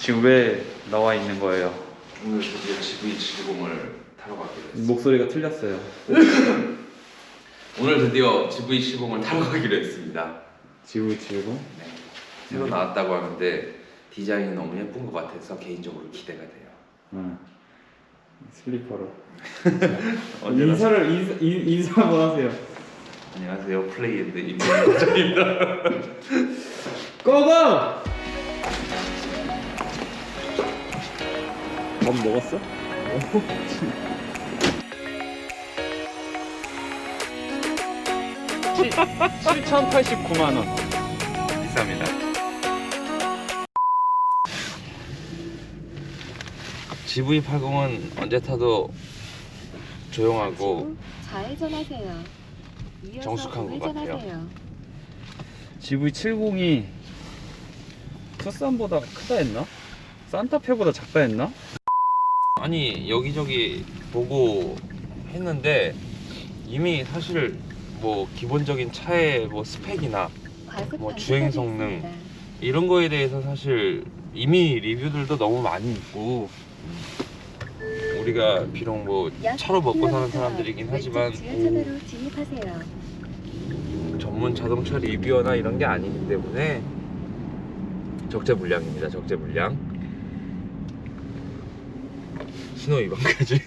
지금 왜 나와 있는 거예요? 오늘 드디어 GV70을 타러 가기로 했어요. 목소리가 틀렸어요. 오늘 드디어 GV70을 타러 가기로 했습니다. GV70? 네. 새로 나왔다고 하는데 디자인이 너무 예쁜 것 같아서 개인적으로 기대가 돼요. 슬리퍼로. 인사 한번 하세요. 안녕하세요. 플레이앤드 임명과장입니다. 꺼가! 밥 먹었어? 7,089만 원. 비쌉니다. GV80은 언제 타도 조용하고 좌회전하세요. 정숙한 것 같아요. GV70이 투싼보다 크다 했나? 산타페보다 작다 했나? 아니 여기저기 보고 했는데 이미 사실 뭐 기본적인 차의 뭐 스펙이나 뭐 주행 성능 이런 거에 대해서 사실 이미 리뷰들도 너무 많이 있고 우리가 비록 뭐 차로 먹고 사는 사람들이긴 하지만 전문 자동차 리뷰어나 이런 게 아니기 때문에 적재불량입니다. 적재불량. 신호위반까지.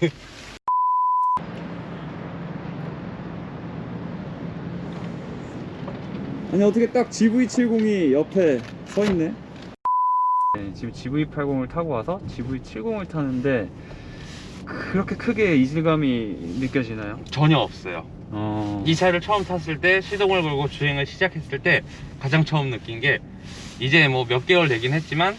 아니 어떻게 딱 GV70이 옆에 서 있네? 네, 지금 GV80을 타고 와서 GV70을 타는데 그렇게 크게 이질감이 느껴지나요? 전혀 없어요. 이 차를 처음 탔을 때 시동을 걸고 주행을 시작했을 때 가장 처음 느낀 게 이제 뭐 몇 개월 되긴 했지만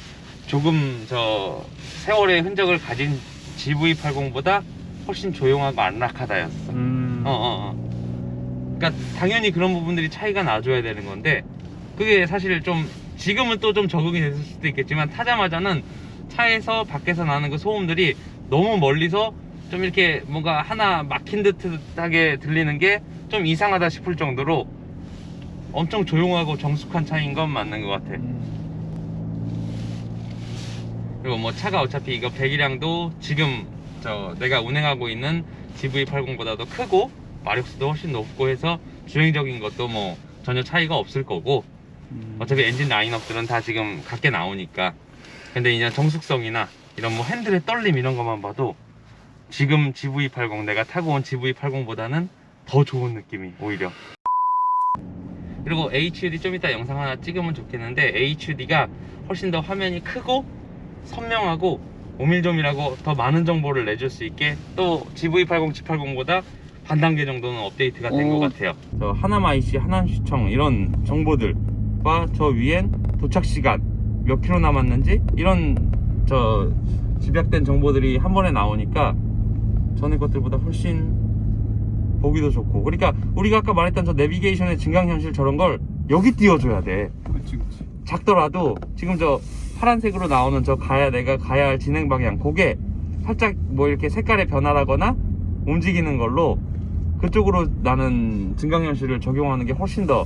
조금 저 세월의 흔적을 가진 GV80보다 훨씬 조용하고 안락하다였어. 그러니까 당연히 그런 부분들이 차이가 나줘야 되는 건데 그게 사실 좀 지금은 또 좀 적응이 됐을 수도 있겠지만 타자마자는 차에서 밖에서 나는 그 소음들이 너무 멀리서 좀 이렇게 뭔가 하나 막힌 듯하게 들리는 게 좀 이상하다 싶을 정도로 엄청 조용하고 정숙한 차인 건 맞는 것 같아. 그리고 뭐 차가 어차피 이거 배기량도 지금 저 내가 운행하고 있는 GV80보다도 크고 마력수도 훨씬 높고 해서 주행적인 것도 뭐 전혀 차이가 없을 거고 어차피 엔진 라인업들은 다 지금 같게 나오니까. 근데 이제 정숙성이나 이런 뭐 핸들의 떨림 이런 것만 봐도 지금 GV80 내가 타고 온 GV80보다는 더 좋은 느낌이 오히려. 그리고 HUD 좀 이따 영상 하나 찍으면 좋겠는데 HUD가 훨씬 더 화면이 크고 선명하고 오밀조밀하고 더 많은 정보를 내줄 수 있게 또 GV80, G80보다 반 단계 정도는 업데이트가 된 것 같아요. 저 하남 IC, 하남시청 이런 정보들과 저 위엔 도착시간 몇 킬로 남았는지 이런 저 집약된 정보들이 한 번에 나오니까 전에 것들보다 훨씬 보기도 좋고. 그러니까 우리가 아까 말했던 저 내비게이션의 증강현실 저런 걸 여기 띄워줘야 돼. 그치. 작더라도 지금 저 파란색으로 나오는 저 내가 가야 할 진행 방향 그게 살짝 뭐 이렇게 색깔의 변화라거나 움직이는 걸로 그쪽으로 나는 증강현실을 적용하는 게 훨씬 더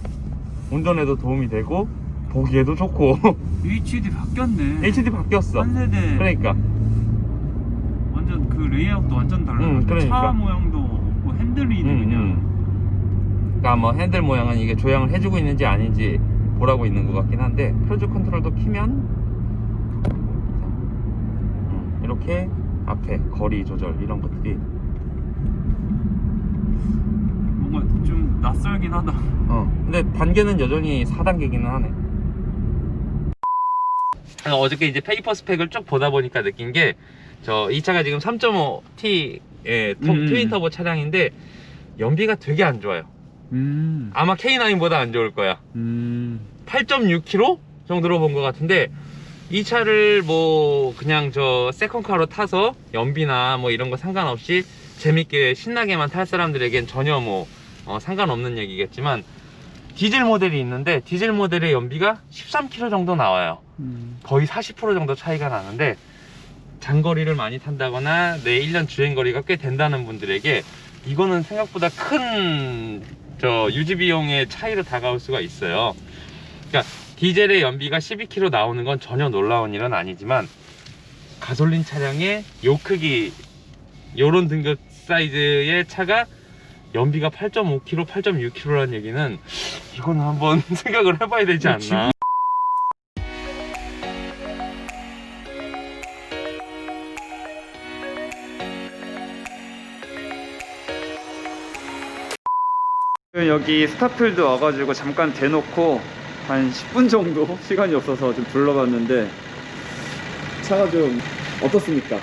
운전에도 도움이 되고 보기에도 좋고. HUD 바뀌었네. HUD 바뀌었어. 한 세대. 그러니까 완전 그 레이아웃도 완전 달라. 그러니까. 차 모양도 없고 핸들이 그냥. 그러니까 뭐 핸들 모양은 이게 조향을 해주고 있는지 아닌지 보라고 있는 것 같긴 한데 크루즈 컨트롤도 키면 이렇게 앞에 거리 조절 이런 것들이 뭔가 좀 낯설긴 하다. 근데 단계는 여전히 4단계기는 하네. 어저께 이제 페이퍼 스펙을 쭉 보다 보니까 느낀 게 저 이 차가 지금 3.5T의 트윈 터보 차량인데 연비가 되게 안 좋아요. 아마 K9보다 안 좋을 거야. 8.6km 정도로 본 것 같은데 이 차를 뭐 그냥 저 세컨카로 타서 연비나 뭐 이런 거 상관없이 재밌게 신나게만 탈 사람들에겐 전혀 뭐 상관없는 얘기겠지만 디젤 모델이 있는데 디젤 모델의 연비가 13km 정도 나와요. 거의 40% 정도 차이가 나는데 장거리를 많이 탄다거나 내 1년 주행거리가 꽤 된다는 분들에게 이거는 생각보다 큰 저 유지 비용의 차이로 다가올 수가 있어요. 그러니까 디젤의 연비가 12km 나오는 건 전혀 놀라운 일은 아니지만 가솔린 차량의 요 크기 요런 등급 사이즈의 차가 연비가 8.5km, 8.6km라는 얘기는 이거는 한번 생각을 해봐야 되지 않나. 여기 스타필드 와가지고 잠깐 대놓고 한 10분 정도 시간이 없어서 좀 둘러봤는데 차가 좀 어떻습니까?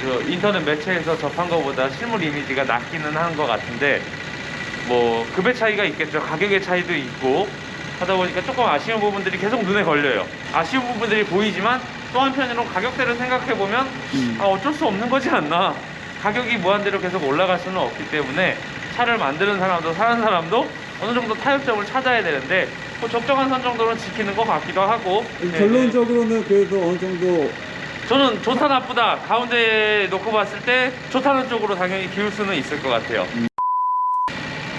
그 인터넷 매체에서 접한 것보다 실물 이미지가 낫기는 한 것 같은데 뭐 급의 차이가 있겠죠. 가격의 차이도 있고 하다 보니까 조금 아쉬운 부분들이 계속 눈에 걸려요. 아쉬운 부분들이 보이지만 또 한편으로 가격대를 생각해보면 어쩔 수 없는 거지 않나. 가격이 무한대로 계속 올라갈 수는 없기 때문에 차를 만드는 사람도 사는 사람도 어느 정도 타협점을 찾아야 되는데 뭐 적정한 선 정도는 지키는 것 같기도 하고. 결론적으로는 그래도 어느 정도 저는 좋다 나쁘다 가운데에 놓고 봤을 때 좋다는 쪽으로 당연히 기울 수는 있을 것 같아요.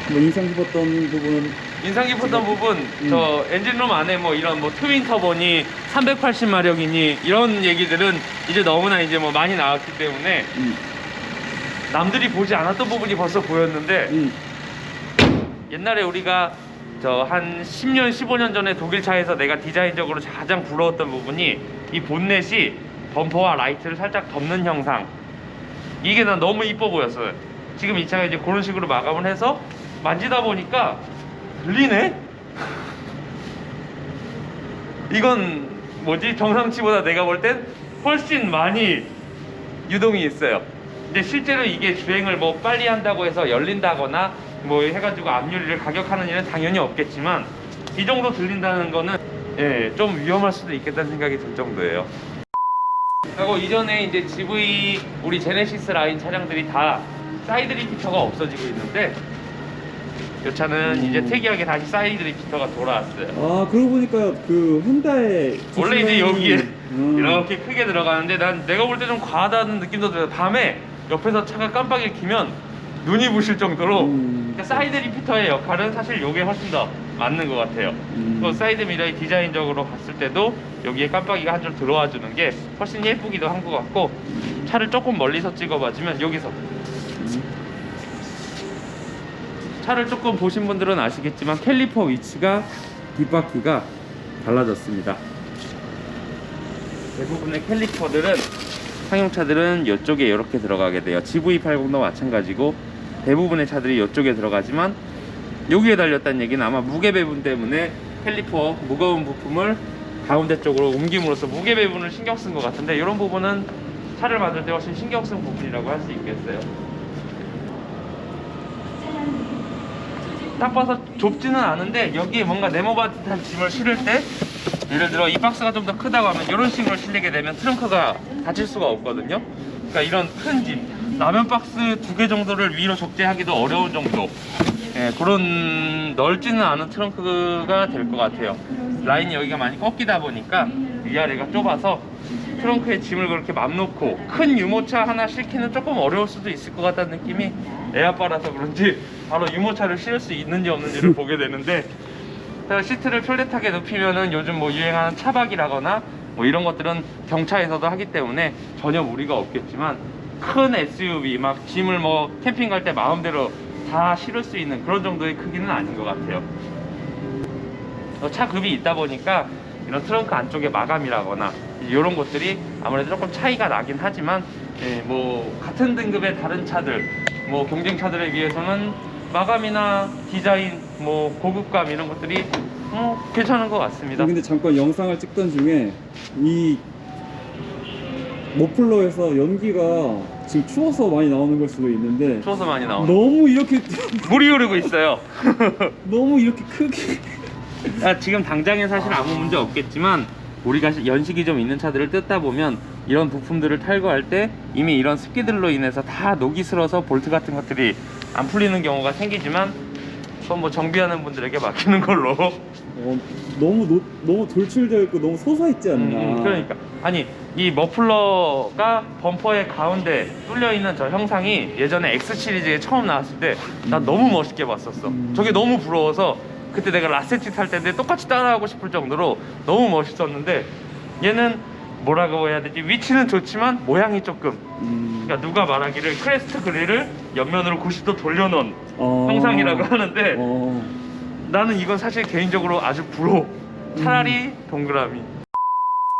뭐 인상 깊었던 부분은 인상 깊었던 부분, 저 엔진룸 안에 뭐 이런 뭐 트윈 터보니 380마력이니 이런 얘기들은 이제 너무나 이제 뭐 많이 나왔기 때문에 남들이 보지 않았던 부분이 벌써 보였는데 옛날에 우리가 저 한 10년 15년 전에 독일 차에서 내가 디자인적으로 가장 부러웠던 부분이 이 본넷이 범퍼와 라이트를 살짝 덮는 형상, 이게 난 너무 이뻐 보였어요. 지금 이 차가 이제 그런 식으로 마감을 해서 만지다 보니까 들리네? 이건 뭐지? 정상치보다 내가 볼 땐 훨씬 많이 유동이 있어요. 근데 실제로 이게 주행을 뭐 빨리 한다고 해서 열린다거나 뭐 해가지고 앞유리를 가격하는 일은 당연히 없겠지만 이 정도 들린다는 거는 예, 좀 위험할 수도 있겠다는 생각이 들 정도예요. 그리고 이전에 이제 GV 우리 제네시스 라인 차량들이 다 사이드 리피터가 없어지고 있는데 이 차는 이제 특이하게 다시 사이드 리피터가 돌아왔어요. 아 그러고 보니까 그 현다의 원래 이제 여기에 이렇게 크게 들어가는데 난 내가 볼 때 좀 과하다는 느낌도 들어요. 밤에 옆에서 차가 깜빡이 켜면 눈이 부실 정도로 그러니까 사이드 리피터의 역할은 사실 이게 훨씬 더 맞는 것 같아요. 또 사이드 미러의 디자인적으로 봤을 때도 여기에 깜빡이가 한 줄 들어와 주는 게 훨씬 예쁘기도 한 것 같고, 차를 조금 멀리서 찍어봐주면 여기서 차를 조금 보신 분들은 아시겠지만 캘리퍼 위치가 뒷바퀴가 달라졌습니다. 대부분의 캘리퍼들은 상용차들은 이쪽에 이렇게 들어가게 돼요. GV80도 마찬가지고 대부분의 차들이 이쪽에 들어가지만 여기에 달렸다는 얘기는 아마 무게 배분 때문에 캘리퍼 무거운 부품을 가운데 쪽으로 옮김으로써 무게 배분을 신경 쓴 것 같은데, 이런 부분은 차를 만들 때 훨씬 신경 쓴 부분이라고 할 수 있겠어요. 딱 봐서 좁지는 않은데 여기에 뭔가 네모바듯한 짐을 실을 때 예를 들어 이 박스가 좀 더 크다고 하면 이런 식으로 실리게 되면 트렁크가 닫힐 수가 없거든요. 그러니까 이런 큰 짐, 라면 박스 2개 정도를 위로 적재하기도 어려운 정도, 예, 그런 넓지는 않은 트렁크가 될 것 같아요. 라인이 여기가 많이 꺾이다 보니까 위아래가 좁아서 트렁크에 짐을 그렇게 맘 놓고 큰 유모차 하나 싣기는 조금 어려울 수도 있을 것 같다는 느낌이 애 아빠라서 그런지 바로 유모차를 실을 수 있는지 없는지를 보게 되는데, 시트를 플랫하게 눕히면은 요즘 뭐 유행하는 차박이라거나 뭐 이런 것들은 경차에서도 하기 때문에 전혀 무리가 없겠지만 큰 SUV 막 짐을 뭐 캠핑 갈 때 마음대로 다 실을 수 있는 그런 정도의 크기는 아닌 것 같아요. 차급이 있다 보니까 이런 트렁크 안쪽에 마감이라거나 이런 것들이 아무래도 조금 차이가 나긴 하지만, 예, 뭐 같은 등급의 다른 차들, 뭐 경쟁차들에 비해서는 마감이나 디자인, 뭐 고급감 이런 것들이 괜찮은 것 같습니다. 근데 잠깐 영상을 찍던 중에 이 머플러에서 연기가 지금 추워서 많이 나오는 걸 수도 있는데 추워서 많이 나오는 너무 이렇게 물이 흐르고 있어요. 너무 이렇게 크게 지금 당장엔 사실 아무 문제 없겠지만 우리가 연식이 좀 있는 차들을 뜯다 보면 이런 부품들을 탈거할 때 이미 이런 습기들로 인해서 다 녹이 슬어서 볼트 같은 것들이 안 풀리는 경우가 생기지만 그건 뭐 정비하는 분들에게 맡기는 걸로. 너무 돌출되어 있고 너무 솟아있지 않나. 그러니까 아니 이 머플러가 범퍼의 가운데 뚫려 있는 저 형상이 예전에 X 시리즈에 처음 나왔을 때 난 너무 멋있게 봤었어. 저게 너무 부러워서 그때 내가 라세티 탈 때인데 똑같이 따라하고 싶을 정도로 너무 멋있었는데, 얘는 뭐라고 해야 되지? 위치는 좋지만 모양이 조금 그러니까 누가 말하기를 크레스트 그릴을 옆면으로 90도 돌려놓은 형상이라고 하는데 나는 이건 사실 개인적으로 아주 부러워. 차라리 동그라미.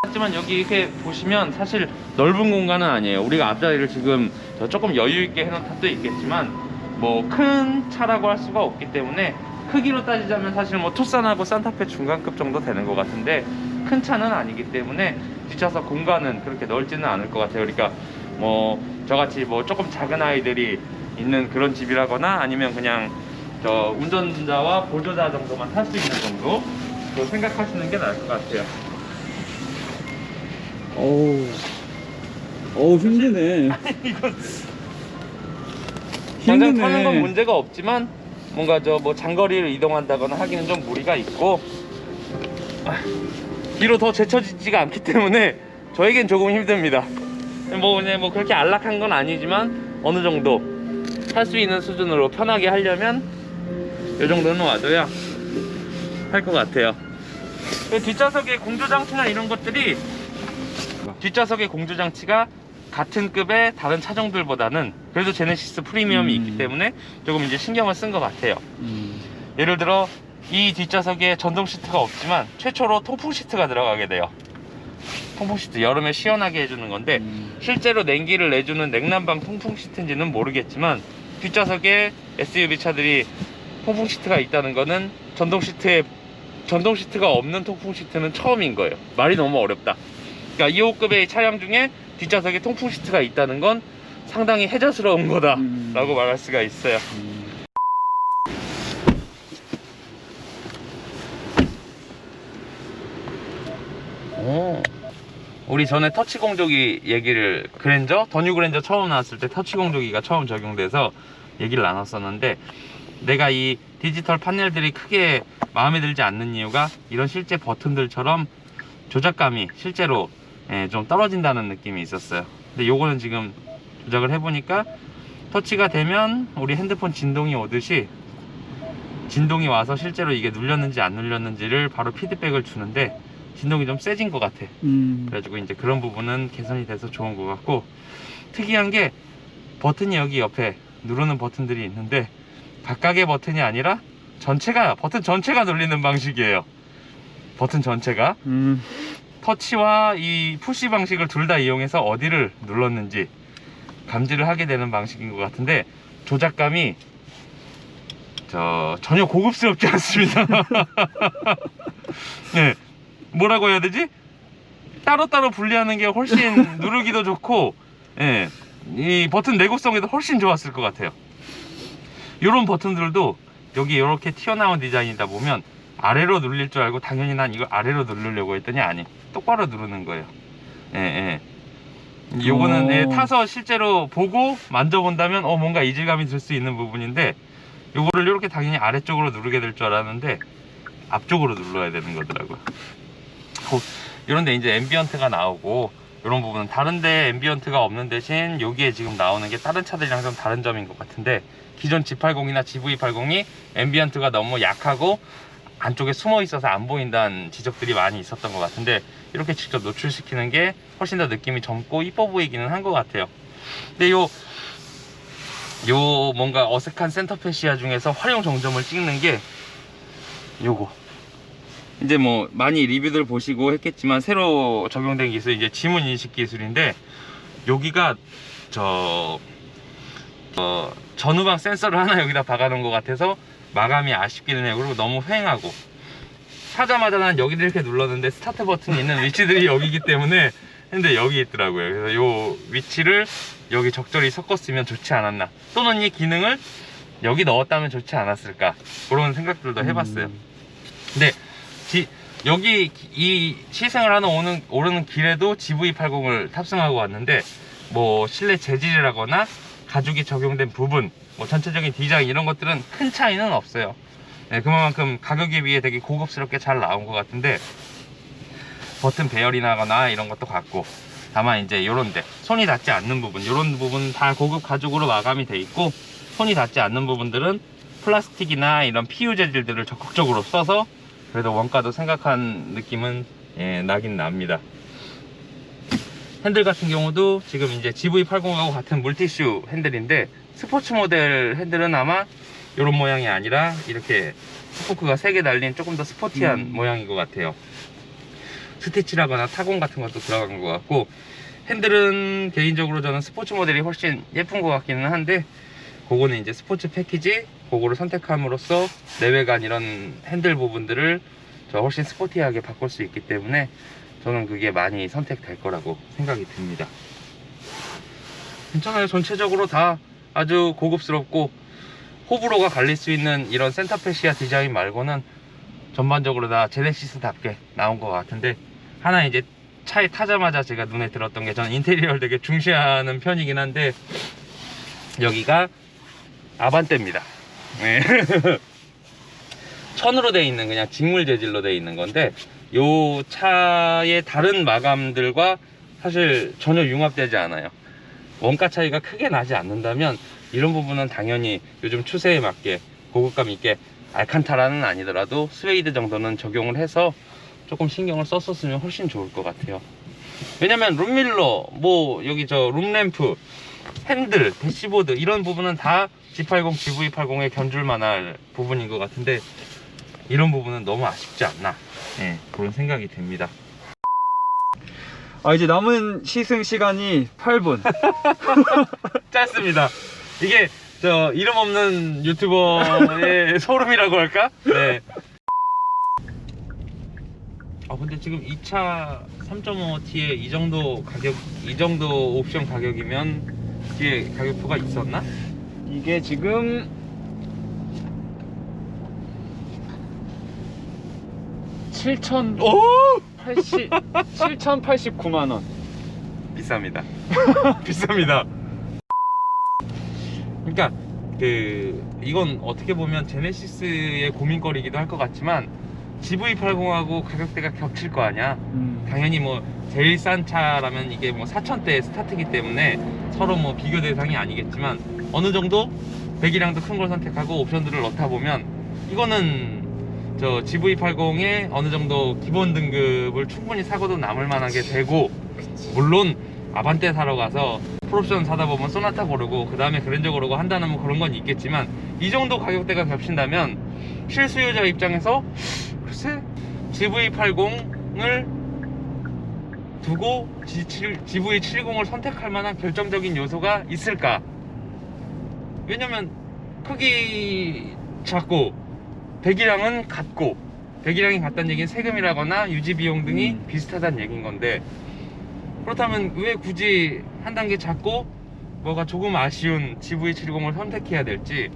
하지만 여기 이렇게 보시면 사실 넓은 공간은 아니에요. 우리가 앞자리를 지금 조금 여유 있게 해놓은 탓도 있겠지만 뭐 큰 차라고 할 수가 없기 때문에 크기로 따지자면 사실 뭐 투싼하고 산타페 중간급 정도 되는 것 같은데 큰 차는 아니기 때문에 뒷좌석 공간은 그렇게 넓지는 않을 것 같아요. 그러니까 뭐 저같이 뭐 조금 작은 아이들이 있는 그런 집이라거나 아니면 그냥 저 운전자와 보조자 정도만 탈 수 있는 정도 또 생각하시는 게 나을 것 같아요. 어우 힘드네. 이건 당장 힘드네. 타는 건 문제가 없지만 뭔가 저 뭐 장거리를 이동한다거나 하기는 좀 무리가 있고 뒤로 더 제쳐지지가 않기 때문에 저에겐 조금 힘듭니다. 뭐 그냥 뭐 그렇게 안락한 건 아니지만 어느 정도 탈 수 있는 수준으로 편하게 하려면 이 정도는 와줘야 할 것 같아요. 뒷좌석에 공조장치나 이런 것들이 뒷좌석의 공조장치가 같은 급의 다른 차종들보다는 그래도 제네시스 프리미엄이 있기 때문에 조금 이제 신경을 쓴 것 같아요. 예를 들어 이 뒷좌석에 전동 시트가 없지만 최초로 통풍 시트가 들어가게 돼요. 통풍 시트 여름에 시원하게 해주는 건데 실제로 냉기를 내주는 냉난방 통풍 시트인지는 모르겠지만 뒷좌석에 SUV 차들이 통풍 시트가 있다는 거는 전동 시트가 없는 통풍 시트는 처음인 거예요. 말이 너무 어렵다. 그러니까 2호급의 차량 중에 뒷좌석에 통풍 시트가 있다는 건 상당히 혜자스러운 거다 라고 말할 수가 있어요. 우리 전에 터치 공조기 얘기를 더 뉴 그랜저 처음 나왔을 때 터치 공조기가 처음 적용돼서 얘기를 나눴었는데 내가 이 디지털 판넬들이 크게 마음에 들지 않는 이유가 이런 실제 버튼들처럼 조작감이 실제로 좀 떨어진다는 느낌이 있었어요. 근데 요거는 지금 조작을 해보니까 터치가 되면 우리 핸드폰 진동이 오듯이 진동이 와서 실제로 이게 눌렸는지 안 눌렸는지를 바로 피드백을 주는데 진동이 좀 세진 것 같아. 그래가지고 이제 그런 부분은 개선이 돼서 좋은 것 같고 특이한 게 버튼이 여기 옆에 누르는 버튼들이 있는데 각각의 버튼이 아니라 버튼 전체가 눌리는 방식이에요. 버튼 전체가 터치와 이 푸시 방식을 둘 다 이용해서 어디를 눌렀는지 감지를 하게 되는 방식인 것 같은데 조작감이 전혀 고급스럽지 않습니다. 네, 뭐라고 해야 되지? 따로따로 분리하는 게 훨씬 누르기도 좋고 이 버튼 내구성에도 훨씬 좋았을 것 같아요. 이런 버튼들도 여기 이렇게 튀어나온 디자인이다 보면 아래로 눌릴 줄 알고 당연히 난 이걸 아래로 누르려고 했더니 아니 똑바로 누르는 거예요. 요거는 타서 실제로 보고 만져본다면 뭔가 이질감이 들 수 있는 부분인데 요거를 이렇게 당연히 아래쪽으로 누르게 될 줄 알았는데 앞쪽으로 눌러야 되는 거더라고요. 이런데 이제 앰비언트가 나오고 이런 부분은 다른데 앰비언트가 없는 대신 여기에 지금 나오는 게 다른 차들이랑 좀 다른 점인 것 같은데 기존 G80이나 GV80이 앰비언트가 너무 약하고 안쪽에 숨어 있어서 안 보인다는 지적들이 많이 있었던 것 같은데 이렇게 직접 노출시키는 게 훨씬 더 느낌이 젊고 이뻐 보이기는 한 것 같아요. 근데 요 뭔가 어색한 센터페시아 중에서 활용 정점을 찍는 게 요거 이제 뭐 많이 리뷰들 보시고 했겠지만 새로 적용된 기술 이제 지문 인식 기술인데 여기가 전후방 센서를 하나 여기다 박아놓은 것 같아서 마감이 아쉽기는 해요. 그리고 너무 휑하고 사자마자 난 여기를 이렇게 눌렀는데 스타트 버튼이 있는 위치들이 여기기 때문에 근데 여기 있더라고요. 그래서 요 위치를 여기 적절히 섞었으면 좋지 않았나 또는 이 기능을 여기 넣었다면 좋지 않았을까 그런 생각들도 해봤어요. 근데 여기 이 시승을 하는 오르는 길에도 GV80을 탑승하고 왔는데 뭐 실내 재질이라거나 가죽이 적용된 부분 뭐 전체적인 디자인 이런 것들은 큰 차이는 없어요. 그만큼 가격에 비해 되게 고급스럽게 잘 나온 것 같은데 버튼 배열이 나거나 이런 것도 같고 다만 이제 요런데 손이 닿지 않는 부분 요런 부분 다 고급 가죽으로 마감이 돼 있고 손이 닿지 않는 부분들은 플라스틱이나 이런 PU 재질들을 적극적으로 써서 그래도 원가도 생각한 느낌은 나긴 납니다. 핸들 같은 경우도 지금 이제 GV80하고 같은 물티슈 핸들인데 스포츠 모델 핸들은 아마 이런 모양이 아니라 이렇게 스포크가 3개 달린 조금 더 스포티한 모양인 것 같아요. 스티치라거나 타공 같은 것도 들어간 것 같고, 핸들은 개인적으로 저는 스포츠 모델이 훨씬 예쁜 것 같기는 한데, 그거는 이제 스포츠 패키지 그거를 선택함으로써 내외관 이런 핸들 부분들을 저 훨씬 스포티하게 바꿀 수 있기 때문에 저는 그게 많이 선택될 거라고 생각이 듭니다. 괜찮아요. 전체적으로 다 아주 고급스럽고 호불호가 갈릴 수 있는 이런 센터페시아 디자인 말고는 전반적으로 다 제네시스답게 나온 것 같은데, 하나 이제 차에 타자마자 제가 눈에 들었던 게, 저는 인테리어를 되게 중시하는 편이긴 한데 여기가 아반떼입니다. 네. 천으로 되어 있는 그냥 직물 재질로 되어 있는 건데, 요 차의 다른 마감들과 사실 전혀 융합되지 않아요. 원가 차이가 크게 나지 않는다면 이런 부분은 당연히 요즘 추세에 맞게 고급감 있게, 알칸타라는 아니더라도 스웨이드 정도는 적용을 해서 조금 신경을 썼었으면 훨씬 좋을 것 같아요. 왜냐면 룸밀러, 뭐 여기 저 룸램프, 핸들, 대시보드 이런 부분은 다 G80, GV80에 견줄만 할 부분인 것 같은데, 이런 부분은 너무 아쉽지 않나, 네, 그런 생각이 듭니다. 이제 남은 시승 시간이 8분. 짧습니다. 이게 저 이름 없는 유튜버의 소름이라고 할까? 네. 근데 지금 이 차 3.5T에 이 정도 가격, 이 정도 옵션 가격이면 뒤에 가격표가 있었나? 이게 지금 7,089만 원. 비쌉니다. 비쌉니다. 그러니까 이건 어떻게 보면 제네시스의 고민거리기도 할 것 같지만 GV80하고 가격대가 겹칠 거 아니야. 당연히 뭐 제일 싼 차라면 이게 뭐 4,000대 스타트이기 때문에 서로 뭐 비교 대상이 아니겠지만, 어느 정도 배기량도 큰 걸 선택하고 옵션들을 넣다 보면 이거는 저 GV80의 어느 정도 기본 등급을 충분히 사고도 남을 만하게 되고, 물론 아반떼 사러 가서 풀옵션 사다 보면 소나타 고르고 그 다음에 그랜저 고르고 한다는 뭐 그런 건 있겠지만, 이 정도 가격대가 겹친다면 실수요자 입장에서 글쎄 GV80을 두고 GV70을 선택할 만한 결정적인 요소가 있을까? 왜냐면 크기 작고 배기량은 같고, 배기량이 같다는 얘기는 세금이라거나 유지 비용 등이 비슷하다는 얘기인 건데, 그렇다면 왜 굳이 한 단계 작고 뭐가 조금 아쉬운 GV70을 선택해야 될지,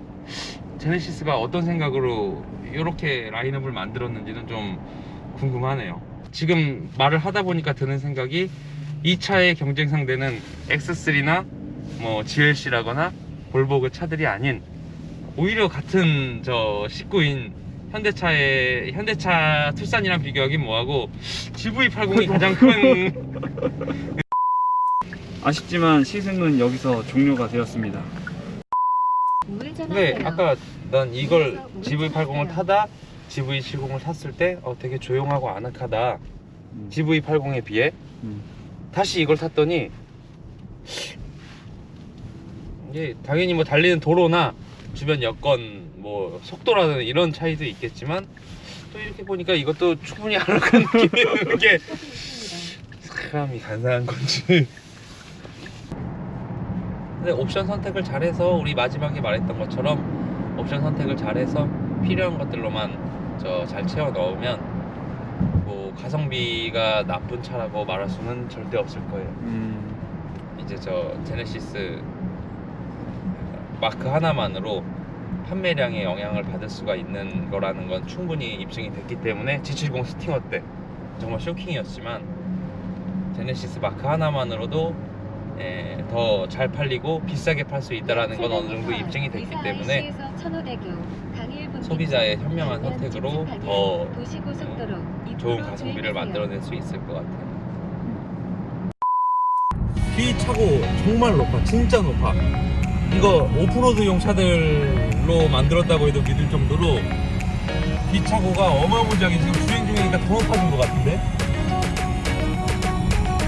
제네시스가 어떤 생각으로 이렇게 라인업을 만들었는지는 좀 궁금하네요. 지금 말을 하다 보니까 드는 생각이, 이 차의 경쟁 상대는 X3나 뭐 GLC라거나 볼보 그 차들이 아닌, 오히려 같은 저 식구인 현대차 투싼이랑 비교하긴 뭐하고 GV80이 가장 큰 아쉽지만 시승은 여기서 종료가 되었습니다. 네, 아까 난 이걸 GV80을 타다 GV70을 탔을 때 되게 조용하고 아늑하다, GV80에 비해. 다시 이걸 탔더니 이게 당연히 뭐 달리는 도로나 주변 여건, 뭐 속도라는 이런 차이도 있겠지만, 또 이렇게 보니까 이것도 충분히 아늑한 느낌이 드는 게 사람이 간사한 건지. 근데 옵션 선택을 잘해서, 우리 마지막에 말했던 것처럼 옵션 선택을 잘해서 필요한 것들로만 잘 채워 넣으면 뭐 가성비가 나쁜 차라고 말할 수는 절대 없을 거예요. 이제 저 제네시스 마크 하나만으로 판매량에 영향을 받을 수가 있는 거라는 건 충분히 입증이 됐기 때문에, G70 스팅어 때 정말 쇼킹이었지만 제네시스 마크 하나만으로도 더 잘 팔리고 비싸게 팔 수 있다는 건 어느 정도 입증이 됐기 때문에 소비자의 현명한 선택으로 더 좋은 가성비를 만들어낼 수 있을 것 같아요. 뒤 차고 정말 높아, 진짜 높아. 이거 오프로드용 차들로 만들었다고 해도 믿을 정도로 뒤 차고가 어마무지하게 지금 주행 중이니까 더 높아진 것 같은데?